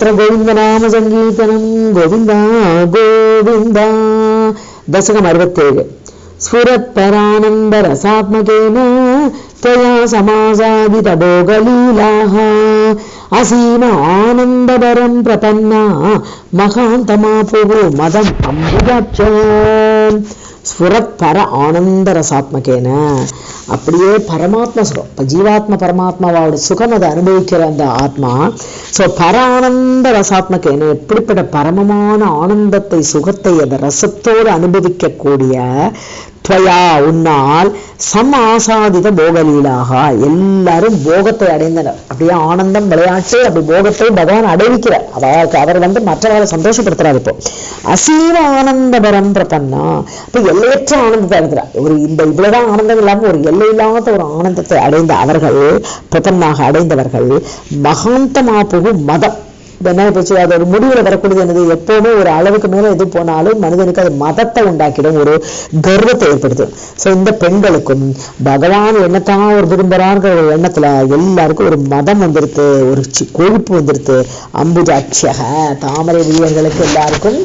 गोविंद नाम संकीर्तनम गोविंदा गोविंदा दशकम 67 स्फुरत्परानंद रसात्मकेन त्वया समासादित भोगलीलाः असीम आनंदवरं प्रपन्ना महान्तमापुः मदम् अम्बुजाक्षम् स्फुरत् पर आनंद रसात्मकेन அப்படியே பரமாத்மா சுகம். இப்போ ஜீவாத்மா பரமாத்மாவோட சுகம் அதை அனுபவிக்கிற அந்த ஆத்மா. ஸோ பர ஆனந்த ரசாத்மக்கேன எப்படிப்பட்ட பரமமான ஆனந்தத்தை சுகத்தை அந்த ரசத்தோடு அனுபவிக்கக்கூடிய துவயா உன்னால் சம் ஆசாதித போகலீலாக எல்லாரும் போகத்தை அடைந்தனர். அப்படியே ஆனந்தம் விளையாட்டு அப்படி போகத்தை பகவான் அடைவிக்கிறார். அவர் மற்றவர்களை சந்தோஷப்படுத்துறாரு. இப்போ அசீவ ஆனந்தபரம் பிரபன்னா இப்போ எல்லையற்ற ஆனந்தத்தை அடைகிறார். ஒரு இந்த இவ்வளவுதான் ஆனந்தம் இல்லாமல் ஒரு எல்லை இல்லாத ஒரு ஆனந்தத்தை அடைந்த அவர்கள் பிரபன்னாக அடைந்தவர்கள் மகாந்தமாபுகு மதம் என்ன போச்சு. அது ஒரு முடிவுல வரக்கூடியது என்னது, எப்பவுமே ஒரு அளவுக்கு மேல எது போனாலும் மனிதனுக்கு அது மதத்தை உண்டாக்கிடும், ஒரு கர்வத்தை ஏற்படுத்தும். ஸோ இந்த பெண்களுக்கும் பகவான் என்னத்தான் ஒரு விரும்புறாங்கிற ஒரு எண்ணத்துல எல்லாருக்கும் ஒரு மதம் வந்துருது, ஒரு கொழுப்பு வந்துருது. அம்புஜாட்சியக தாமரை வீரர்களுக்கு எல்லாருக்கும்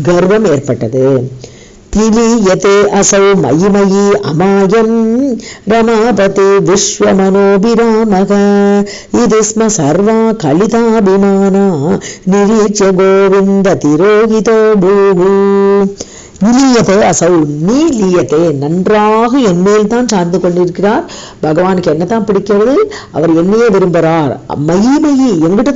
கர்வம் ஏற்பட்டது. நிலீயதே असौ मयि मयि अमायं रमापते विश्वमनोभिरामः इति स्म सर्वा कलिताभिमाना निरीच्य गोविन्द तिरोहितो भूः. நிலியதே அசௌ நீ லியதே நன்றாக என்மேல் தான் சார்ந்து கொண்டிருக்கிறார். பகவானுக்கு என்னதான் பிடிக்கிறது, அவர் என்னையே விரும்புகிறார். மயி மயி எங்கிட்டு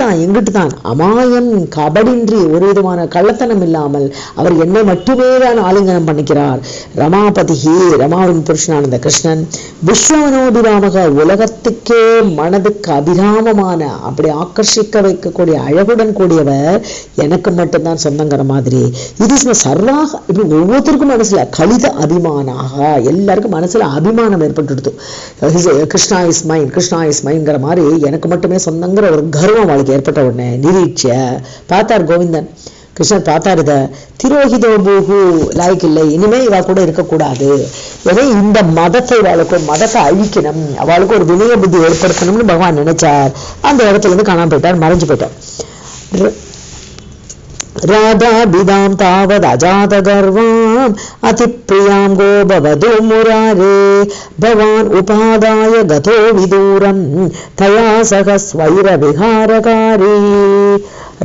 தான் அமாயம் கபடின்றி ஒரு விதமான கள்ளத்தனம் இல்லாமல் அவர் என்னை மட்டுமே தான் ஆலிங்கனம் பண்ணிக்கிறார். ரமாபதிஹி ரமாவின் புருஷனானந்த கிருஷ்ணன் விஸ்வமனோபிராமக உலகத்துக்கே மனதுக்கு அபிராமமான அப்படி ஆக்கர்ஷிக்க வைக்கக்கூடிய அழகுடன் கூடியவர் எனக்கு மட்டும்தான் சொந்தங்கிற மாதிரி. இது சர்வாக இப்படி ஒவ்வொருத்தருக்கும் மனசுல கலித அபிமானாக எல்லாருக்கும் மனசுல அபிமானம் ஏற்பட்டுடுது. Krishna is mine, Krishna is மைன்ங்கிற மாதிரி எனக்கு மட்டுமே சொந்தங்கிற ஒரு கர்வம் அவளுக்கு ஏற்பட்ட உடனே நிரீட்சிய பார்த்தார் கோவிந்தன். கிருஷ்ணன் பார்த்தார், இத திரோகிதோ பூஹு லாய்க்கு இல்லை, இனிமே இவா கூட இருக்கக்கூடாது. ஏன்னா இந்த மதத்தை இவாளுக்கும் மதத்தை அழிக்கணும், அவளுக்கு ஒரு வினய புத்தி ஏற்படுத்தணும்னு பகவான் நினைச்சார். அந்த இடத்துல இருந்து காணாம போயிட்டார், மறைஞ்சு போயிட்டார். राधाभिदां तावद् अजातगर्वाम् अतिप्रियां गोपवधू मुरारे भवान् उपादाय गतो विदूरं तया सह स्वैरविहारकारी.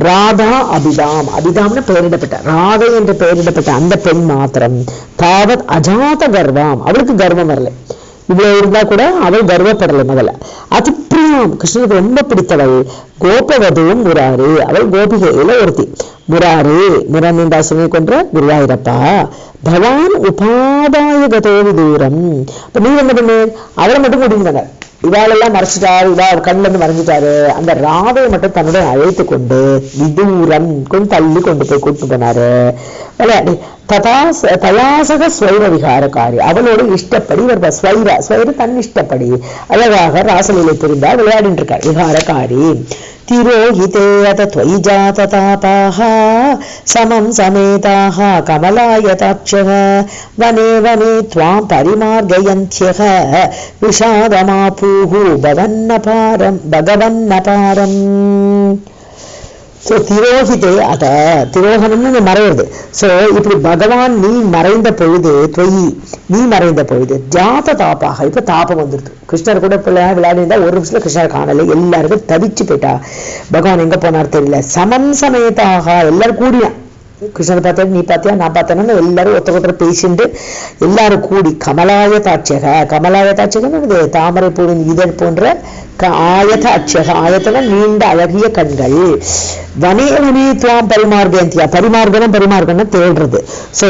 ராதா அபிதாம், அபிதாம்னு பெயரிடப்பட்ட ராதை என்று பெயரிடப்பட்ட அந்த பெண் மாத்திரம் தாவத் அஜாத கர்வாம் அவளுக்கு கர்வம் வரல. இவ்வளவு இருந்தா கூட அவள் கர்வப்படலை. முதல்ல அதிப்பிரியாம் கிருஷ்ணனுக்கு ரொம்ப பிடித்தவள் கோபவதுவும் முராரி அவள் கோபிகையில ஒருத்தி. முராரி முரன் என்றாசனை கொன்ற குருவாயிரப்பா பவான் உபாதாய கதோவி தூரம். இப்ப நீ என்ன பண்ணு, அவளை மட்டும் கூட்டிட்டு வந்தார். இவாளெல்லாம் மறைச்சிட்டாரு, இவா கண்ணுல இருந்து மறைஞ்சிட்டாரு. அந்த ராதையை மட்டும் தன்னுடன் அழைத்து கொண்டு விதூரம் கொஞ்சம் தள்ளி கொண்டு போய் கூட்டு போனாரு. விளையாடி தயாசக ஸ்வைர விகாரக்காரி அவளோட இஷ்டப்படி வருவா. ஸ்வைர தன் இஷ்டப்படி அழகாக ராசலீலை புரிந்தா விளையாடிட்டு இருக்கார். விகாரக்காரி திரோஹிதே அத त्वयि जाततापाः समं समेताः कमलायताक्षः वने वने त्वां परिमार्गयन्त्यः विषादमापुः भगवन्नपारम्. ஸோ திரோகிதே அத திரோகணம்னு மறையிறது. ஸோ இப்படி பகவான் நீ மறைந்த பொழுது தொய் நீ மறைந்த பொழுது ஜாத தாப்பாக இப்போ தாபம் வந்துடுது. கிருஷ்ணர் கூட பிள்ளையா விளையாடிருந்தா ஒரு நிமிஷத்துல கிருஷ்ணர் காணலை, எல்லாருக்கும் தவிச்சு போயிட்டா. பகவான் எங்க போனார் தெரியல. சமம் சமேதாக எல்லாரும் கூடியா, கிருஷ்ணரை பார்த்தா நீ பார்த்தியா நான் பார்த்தேன்னு எல்லாரும் ஒருத்தர் பேசிட்டு எல்லாரும் கூடி கமலாய தாட்சகன்னு தாமரை பூவின் இதழ் போன்ற ஆயத அட்சக ஆயத்தன நீண்ட அழகிய கண்கள். வனே வனே துவாம் பரிமார்கனம் தேடுறது. ஸோ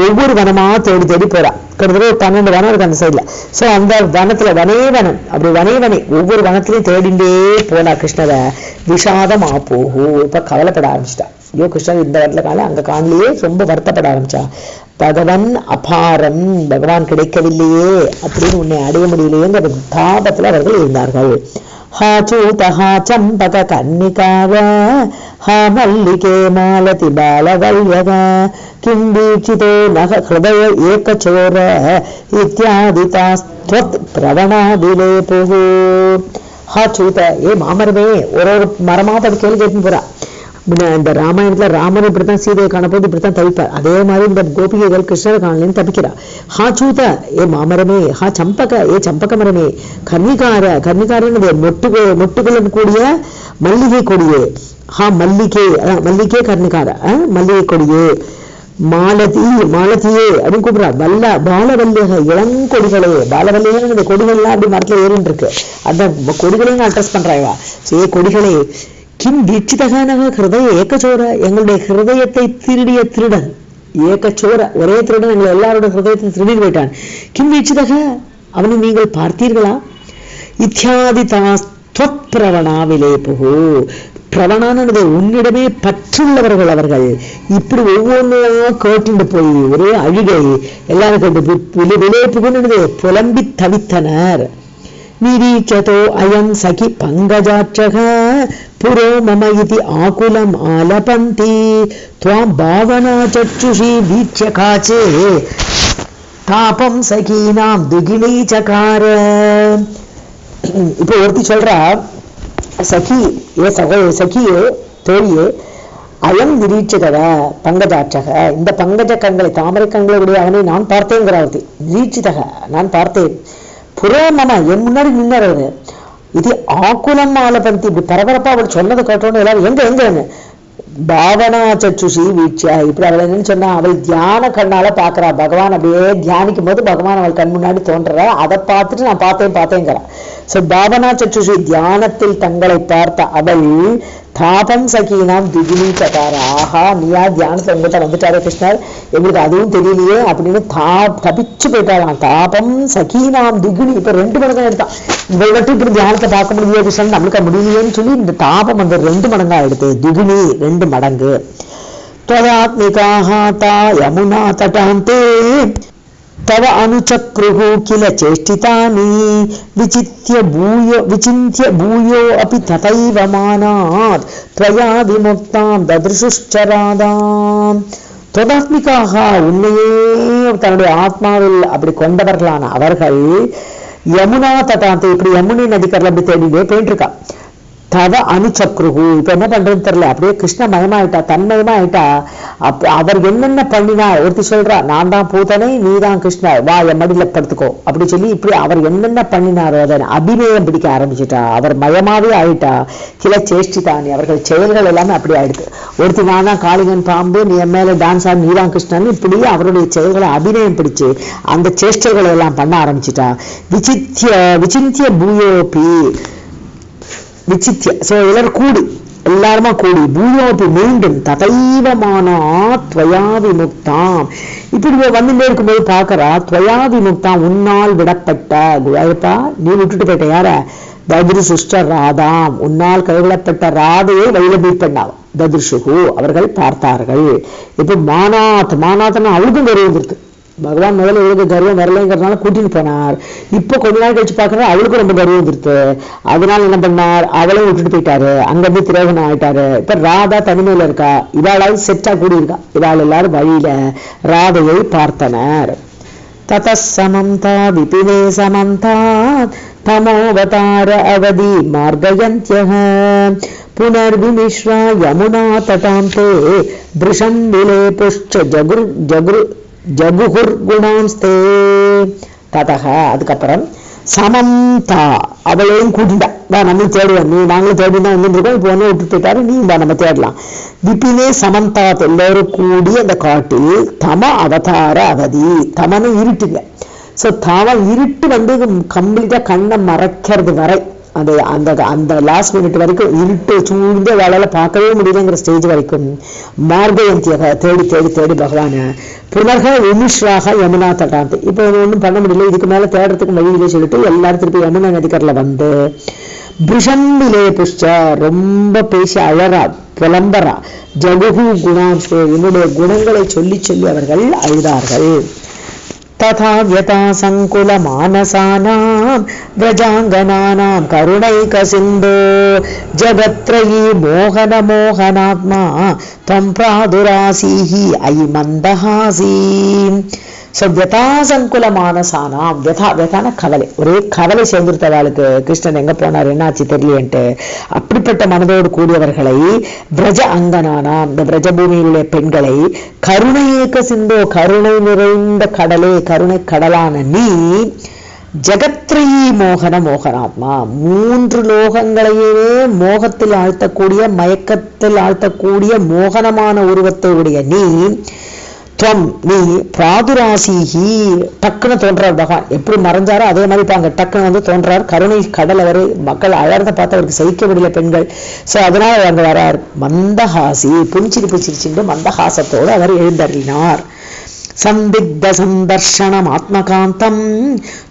ஒவ்வொரு வனமா தேடி தேடி போறா. கிட்டத்தட்ட ஒரு 12 வனம் இருக்கு அந்த சைட்ல. ஸோ அந்த வனத்துல வனம் அப்படி வனே ஒவ்வொரு வனத்திலையும் தேடிண்டே போனா கிருஷ்ணரை. விஷாதம் ஆப்போஹோ இப்ப கவலைப்பட ஆரம்பிச்சிட்டா. ஐயோ கிருஷ்ணன் இந்த இடத்துல காணல அங்க காணலையே ரொம்ப வருத்தப்பட ஆரம்பிச்சா. பகவன் அபாரம் பகவான் கிடைக்கவில்லையே அப்படின்னு உன்னை அடைய முடியலையேங்கிற தாபத்துல அவர்கள் இருந்தார்கள். हाचूतहा चंपक कन्निकाव हा मल्लिके मालति बालवल्यव किं वीक्षितो नः हृदय एकचोर इत्यादि तास्त्वत् प्रवणादिलेपुः. हाचूत ए मामरमे और मरमा पद केळि केट्टु पोरा இந்த ராமாயணத்துல ராமன் இப்படித்தான் சீதையை காணப்போது இப்படித்தான் தவிப்பார். அதே மாதிரி இந்த கோபிகைகள் கிருஷ்ணரை காணலன்னு தப்பிக்கிறா. ஹா சூத ஏ மாமரமே, ஹா சம்பக ஏ சம்பக மரமே, கர்ணிகாரன்னு மொட்டுகளும் கூடிய மல்லிகை கொடியே, ஹா மல்லிகே கர்ணிகார மல்லிகை கொடியே, மாலதியே அப்படின்னு கூப்பிடுறா. பாலவல்லிக இளங்கொடிகளே, பாலவல்லிகள் இந்த கொடிகள்லாம் அப்படி மரத்துல ஏறின்னு இருக்கு. அந்த கொடிகளையும் அட்ரஸ் பண்றாங்க. ஏ கொடிகளே, கிம் வீட்சிதகானக ஹிருதய ஏகச்சோர, எங்களுடைய ஹிருதயத்தை திருடிய திருடன், ஏகச்சோர ஒரே திருடன் எங்களை எல்லாரோட ஹிருதயத்தை திருடிட்டு போயிட்டான். கிம் வீட்சிதக, அவனை நீங்கள் பார்த்தீர்களா? இத்தியாதி பிரவணா விலேபுகு, பிரவணானது உன்னிடமே பற்றுள்ளவர்கள் அவர்கள். இப்படி ஒவ்வொன்றும் கேட்டுண்டு போய் ஒரே அழுகை எல்லாரும் கேட்டு விலேபுகுன்னு புலம்பி தவித்தனர். நிரீட்சதோ அயம் சகி பங்கஜாட்சக புரோ மம இதி ஆகுலம் ஆலபந்தி துவாம் பாவனா சச்சுஷி வீட்ச காச்சே தாபம் சகீனாம் துகிணி சகார. இப்போ ஒருத்தி சொல்றா, சகி சகியே தோழியே, அயம் நிரீட்சகவ பங்கஜாட்சக, இந்த பங்கஜ கண்களை தாமரை கண்களுடைய அவனை நான் பார்த்தேங்கிற ஒருத்தி. நிரீட்சிதக நான் பார்த்தேன், புரோமமா என் முன்னாடி நின்னாரு. இது ஆக்குலம் ஆலபந்தி, இப்படி பரபரப்பா அவள் சொன்னதை கேட்டோன்னு எல்லாரும் எங்க பாவனா சச்சுஷி வீட்சியா, இப்படி அவள் என்னன்னு சொன்னா, அவள் தியான கண்ணால பாக்குறா பகவான். அப்படியே தியானிக்கும் போது பகவான் அவள் கண் முன்னாடி தோன்றா. அதை பார்த்துட்டு நான் பார்த்தேங்கிறா. சோ பாவனா சச்சுஷி, தியானத்தில் தங்களை பார்த்த அவள் தாபம் சகீனாம் திகினி சகார, ஆஹா நீயா தியானத்துல உங்கள்கிட்ட வந்துட்டாரே கிருஷ்ணர், எங்களுக்கு அதுவும் தெரியலையே அப்படின்னு தபிச்சு போயிட்டாளாம். தாபம் சகீனாம் திகினி, இப்ப 2 மடங்கா எடுத்தான். இவள் மட்டும் இப்படி தியானத்தை பார்க்க முடியாது கிருஷ்ணன், நம்மளுக்கு முடியலையேன்னு சொல்லி இந்த தாபம் வந்து 2 மடங்கா எடுத்து, திகினி 2 மடங்கு. त्वदात्मिकाः यमुना तटान्ते तव अनुचक्रुः किल चेष्टितानि विचिन्त्य भूयो अपि तथैव मानात् त्वया विमुक्तां ददृशुश्चरादाम्. त्वदात्मिकाः உன்னையே தன்னுடைய ஆத்மாவில் அப்படி கொண்டவர்களான அவர்கள் யமுனா தட்டாந்தை, இப்படி யமுனை நதிக்கரில் அப்படி தேடிட்டே போயிட்டு இருக்கா. தவ அனுச்சக்ருகு, இப்ப என்ன பண்றதுன்னு தெரியல, அப்படியே கிருஷ்ண மயமாயிட்டா, தன்மயமாயிட்டா. அவர் என்னென்ன பண்ணினா, ஒருத்தி சொல்றா நான் தான் பூதனை நீ தான் கிருஷ்ணா, வா என் மடியில படுத்துக்கோ அப்படி சொல்லி இப்படி அவர் என்னென்ன பண்ணினாரோ அதை அபிநயம் பிடிக்க ஆரம்பிச்சுட்டா. அவர் மயமாவே ஆயிட்டா. கிளை சேஷ்டிதானி, அவர்கள் செயல்கள் எல்லாமே அப்படி ஆயிடுது. ஒருத்தி நான் தான் காளிங்கன் பாம்பு, நீ என் மேல டான்ஸ் ஆடி நீ தான் கிருஷ்ணன், இப்படியே அவருடைய செயல்களை அபிநயம் பிடிச்சு அந்த சேஷ்டைகளை எல்லாம் பண்ண ஆரம்பிச்சுட்டா. விசிந்திய பூயோபி, விசித்திய எல்லாரும் கூடி எல்லாருமா கூடி பூயோபி மீண்டும் ததைவமானா துவயா விமுக்தாம், இப்படி வந்துட்டே இருக்கும்போது பாக்குறா. துவயா விமுக்தாம், உன்னால் விடப்பட்ட, குழப்பா நீ விட்டுட்டு போயிட்ட யார, ததிருசுஷ்ட ராதாம், உன்னால் கைவிடப்பட்ட ராதையை வழியில மீட் பண்ணாள். ததிருஷுகு அவர்கள் பார்த்தார்கள். இப்ப மானாத்னா அவளுக்கும் கருவி வந்துருக்கு. பகவான் முதல்ல இவளுக்கு கர்வம் வரலைங்கிறதுனால கூட்டிட்டு போனார். இப்போ கொஞ்ச நாள் கழிச்சு பாக்குறா அவளுக்கும் ரொம்ப கர்வம் வந்துருக்கு. அதனால என்ன பண்ணார், அவளையும் விட்டுட்டு போயிட்டாரு. அங்கிருந்து திரோகனம் ஆயிட்டாரு. இப்ப ராதா தனிமையில இருக்கா, இவாளாவது செட்டா கூடி இருக்கா. இவாள் எல்லாரும் வழியில ராதையை பார்த்தனர். ததசமந்தா விபினே சமந்தா தமோவதார அவதி மார்கயந்த்யஹ புனர்விமிஸ்ரா யமுனா தடாந்தே பிருஷம் விலேபுஷ்ச ஜகுகுர் குணாம்ஸ்தே. ததக அதுக்கப்புறம் சமந்தா அவளையும் கூட்டிட்டா, வா நம்ம தேடுவோம், நீ நாங்களும் தேடிதான் வந்துருக்கோம், இப்போ ஒன்னு விட்டு போயிட்டாரு, நீ வா நம்ம தேடலாம். விபினே சமந்தா எல்லோரும் கூடி அந்த காட்டில் தம அவதார அவதி, தமனு இருட்டுங்க. ஸோ தம இருட்டு வந்து கம்ப்ளீட்டா கண்ணை மறைக்கிறது வரை, அது அந்த அந்த லாஸ்ட் மினிட் வரைக்கும் இருட்டு சூழ்ந்து வேலையில பார்க்கவே முடியலங்கிற ஸ்டேஜ் வரைக்கும் மார்கயந்தியாக தேடி தேடி தேடி பகவான புனர்க விமிஸ்ராக யமுனா தட்டாந்து. இப்போ ஒன்றும் பண்ண முடியல, இதுக்கு மேல தேடுறதுக்கு வழியிலே சொல்லிட்டு எல்லாரும் திருப்பி யமுனா நதிக்கரில் வந்து பிருஷம்பிலே புஷ்ச ரொம்ப பேசி அழறா புலம்பரா. ஜகுகு குணாம்சே, என்னுடைய குணங்களை சொல்லி சொல்லி அவர்கள் அழுதார்கள். तथा व्यता संकुल मानसानां व्रजांगनानां करुणैक सिंधो जगत्त्रयी मोहन मोहनात्मा त्वं प्रादुरासीहि अयि मंदहासी. ஸோ வியதாசங்குல மானசானாம், வியதான கவலை, ஒரே கவலை சேர்ந்துருத்தவாளுக்கு கிருஷ்ணன் எங்க போனார் என்னாச்சு தெரியலேன்ட்டு. அப்படிப்பட்ட மனதோடு கூடியவர்களை பிரஜ அங்கனானாம், இந்த பிரஜபூமியிலுள்ள பெண்களை கருணையேக்க சிந்தோ, கருணை நிறைந்த கடலே, கருணை கடலான நீ ஜெகத்ரயி மோகனாத்மா, 3 லோகங்களையே மோகத்தில் ஆழ்த்தக்கூடிய, மயக்கத்தில் ஆழ்த்தக்கூடிய மோகனமான உருவத்தை உடைய நீ நீ பிராதுராசிஹி, டக்குன்னு தோன்றார் பகவான். எப்படி மறைஞ்சாரோ அதே மாதிரி இப்போ அங்கே டக்குன்னு வந்து தோன்றார். கருணை கடல் அவர், மக்கள் அழறத பார்த்து அவருக்கு சகிக்க முடியல பெண்கள். ஸோ அதனால் அங்கே வரார். மந்தஹாசி, புஞ்சிரிப்பு சிரிச்சுட்டு மந்தஹாசத்தோடு அவர் எழுந்தருளினார். சந்திக்த சந்தர்ஷனம் ஆத்மகாந்தம்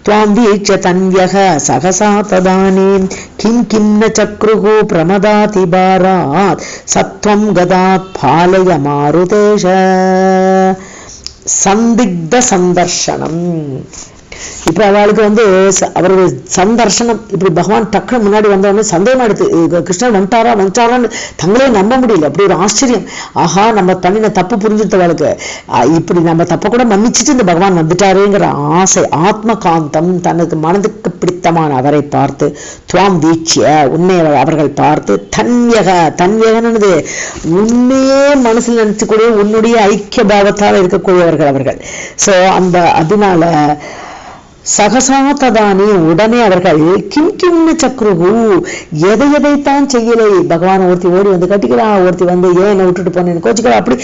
துவாம் வீட்ச தன்யக சகசா ததானீம் கிம் கிம் ந சக்ருஹு பிரமதாதி பாராத் சத்வம் கதாத் பாலய மாருதேஷ. சந்திக்த சந்தர்ஷனம், இப்போ அவளுக்கு வந்து அவருடைய சந்தர்ஷனம், இப்படி பகவான் டக்குனு முன்னாடி வந்தவொடனே சந்தேகமா எடுத்து, கிருஷ்ணன் வந்துட்டாரான்னு தங்களே நம்ப முடியல. அப்படி ஒரு ஆச்சரியம். ஆஹா, நம்ம பண்ணின தப்பு புரிஞ்சுட்டவளுக்கு, இப்படி நம்ம தப்பை கூட மன்னிச்சுட்டு இந்த பகவான் வந்துட்டாருங்கிற ஆசை. ஆத்மகாந்தம், தனக்கு மனதுக்கு பிடித்தமான அவரை பார்த்து, துவாம் தீட்சிய, உன்னை அவர்கள் பார்த்து, தன்யகனது உன்னையே மனசில் நினைச்சுக்கூடிய உன்னுடைய ஐக்கிய பாவத்தால் இருக்கக்கூடியவர்கள் அவர்கள். ஸோ அந்த அதனால சகசாத்ததானே உடனே அவர்கள் கிம் கிம்னு சக்ருகு, எதைத்தான் செய்யலை. பகவான் ஒருத்தி ஓடி வந்து கட்டிக்கிறா, ஒருத்தி வந்து ஏன் என்னை விட்டுட்டு போனேன்னு கோச்சிக்கிறா, அப்படி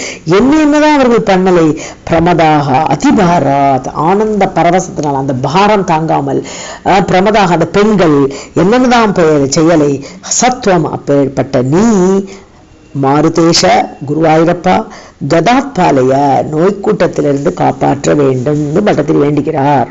என்னதான் அவர்கள் பண்ணலை. பிரமதாக அதிபாராத், ஆனந்த பரவசத்தினால் அந்த பாரம் தாங்காமல், பிரமதாக அந்த பெண்கள் என்னதான் செய்யலை. சத்துவம், அப்பேற்பட்ட நீ மாருதேஷ குருவாயூரப்பா கதாத்பாலைய நோய்க்கூட்டத்திலிருந்து காப்பாற்ற வேண்டும் என்று பட்டத்தில் வேண்டுகிறார்.